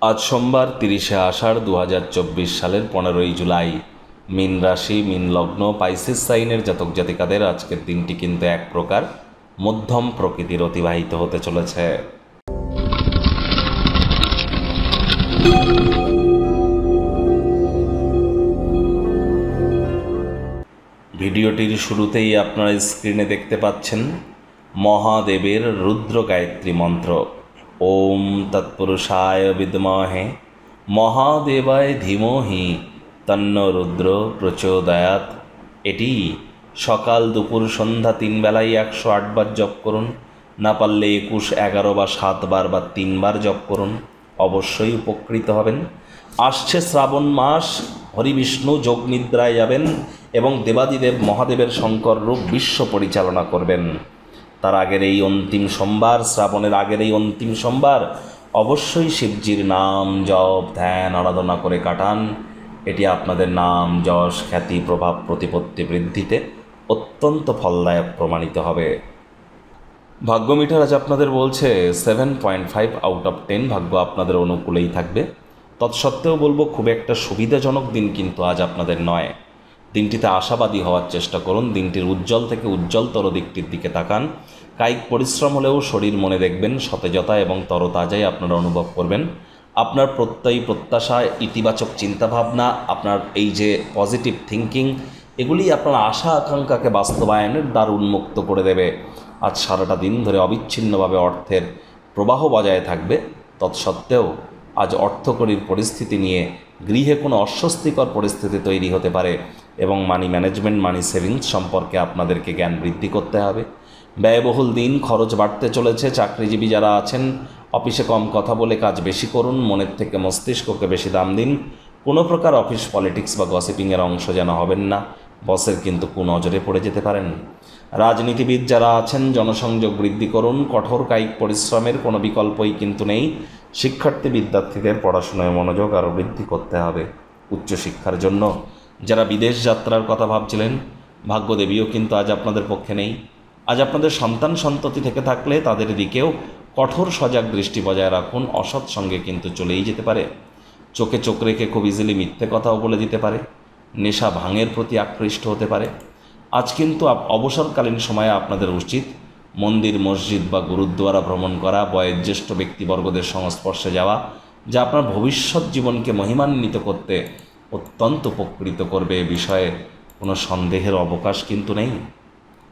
আজ সোমবার 30শে আষাঢ় 2024 সালের 15ই জুলাই। মীন রাশি, মীন লগ্ন, পাইসিস সাইনের জাতক জাতিকাদের আজকের দিনটি কিন্তু এক প্রকার মধ্যম প্রকৃতির অতিবাহিত হতে চলেছে। ভিডিওটির শুরুতেই আপনারা স্ক্রিনে দেখতে পাচ্ছেন মহাদেবের রুদ্র গায়ত্রী মন্ত্র। ওম তৎপুরুষায় বিদ্মহে মহাদেবায় ধীমহি তন্ন রুদ্র প্রচোদয়াৎ। এটি সকাল দুপুর সন্ধ্যা 3 বেলায় 108 বার জপ করুন। না পারলে 21, 11 বা 7 বার বা 3 বার জপ করুন, অবশ্যই উপকৃত হবেন। আসছে শ্রাবণ মাস, হরি বিষ্ণু যোগ নিদ্রায় যাবেন এবং দেবাদিদেব মহাদেবের শঙ্কর রূপ বিশ্ব পরিচালনা করবেন। তার আগের এই অন্তিম সোমবার, শ্রাবণের আগের এই অন্তিম সোমবার অবশ্যই শিবজির নাম জপ ধ্যান আরাধনা করে কাটান। এটি আপনাদের নাম যশ খ্যাতি প্রভাব প্রতিপত্তি বৃদ্ধিতে অত্যন্ত ফলদায়ক প্রমাণিত হবে। ভাগ্য মিটার আজ আপনাদের বলছে 7.5 আউট অফ 10 ভাগ্য আপনাদের অনুকূলেই থাকবে। তৎসত্ত্বেও বলবো খুব একটা সুবিধাজনক দিন কিন্তু আজ আপনাদের নয়। দিনটিতে আশাবাদী হওয়ার চেষ্টা করুন, দিনটির উজ্জ্বল থেকে উজ্জ্বলতর দিকটির দিকে তাকান। কায়িক পরিশ্রম হলেও শরীর মনে দেখবেন সতেজতা এবং তরতাজাই আপনারা অনুভব করবেন। আপনার প্রত্যয়ী প্রত্যাশা, ইতিবাচক চিন্তাভাবনা, আপনার এই যে পজিটিভ থিঙ্কিং, এগুলি আপনার আশা আকাঙ্ক্ষাকে বাস্তবায়নের দ্বার উন্মুক্ত করে দেবে। আজ সারাটা দিন ধরে অবিচ্ছিন্নভাবে অর্থের প্রবাহ বজায় থাকবে। তৎসত্ত্বেও আজ অর্থকরীর পরিস্থিতি নিয়ে গৃহে কোনো অস্বস্তিকর পরিস্থিতি তৈরি হতে পারে এবং মানি ম্যানেজমেন্ট, মানি সেভিংস সম্পর্কে আপনাদেরকে জ্ঞান বৃদ্ধি করতে হবে। ব্যয়বহুল দিন, খরচ বাড়তে চলেছে। চাকরিজীবী যারা আছেন, অফিসে কম কথা বলে কাজ বেশি করুন, মনের থেকে মস্তিষ্ককে বেশি দাম দিন। কোনো প্রকার অফিস পলিটিক্স বা গসিপিংয়ের অংশ যেন হবেন না, বসের কিন্তু কুনজরে পড়ে যেতে পারেন। রাজনীতিবিদ যারা আছেন, জনসংযোগ বৃদ্ধি করুন। কঠোর কায়িক পরিশ্রমের কোনো বিকল্পই কিন্তু নেই। শিক্ষার্থী বিদ্যার্থীদের পড়াশোনায় মনোযোগ আরও বৃদ্ধি করতে হবে। উচ্চশিক্ষার জন্য যারা বিদেশ যাত্রার কথা ভাবছিলেন, ভাগ্যদেবীও কিন্তু আজ আপনাদের পক্ষে নেই। আজ আপনাদের সন্তান সন্ততি থেকে থাকলে তাদের দিকেও কঠোর সজাগ দৃষ্টি বজায় রাখুন। অসৎ সঙ্গে কিন্তু চলেই যেতে পারে। চোখে চোখ রেখে খুব ইজিলি মিথ্যে কথাও বলে দিতে পারে। নেশা ভাঙের প্রতি আকৃষ্ট হতে পারে। আজ কিন্তু অবসরকালীন সময়ে আপনাদের উচিত মন্দির, মসজিদ বা গুরুদ্বারা ভ্রমণ করা, বয়োজ্যেষ্ঠ ব্যক্তিবর্গদের সংস্পর্শে যাওয়া, যা আপনার ভবিষ্যৎ জীবনকে মহিমান্বিত করতে অত্যন্ত উপকৃত করবে। এ বিষয়ে কোনো সন্দেহের অবকাশ কিন্তু নেই।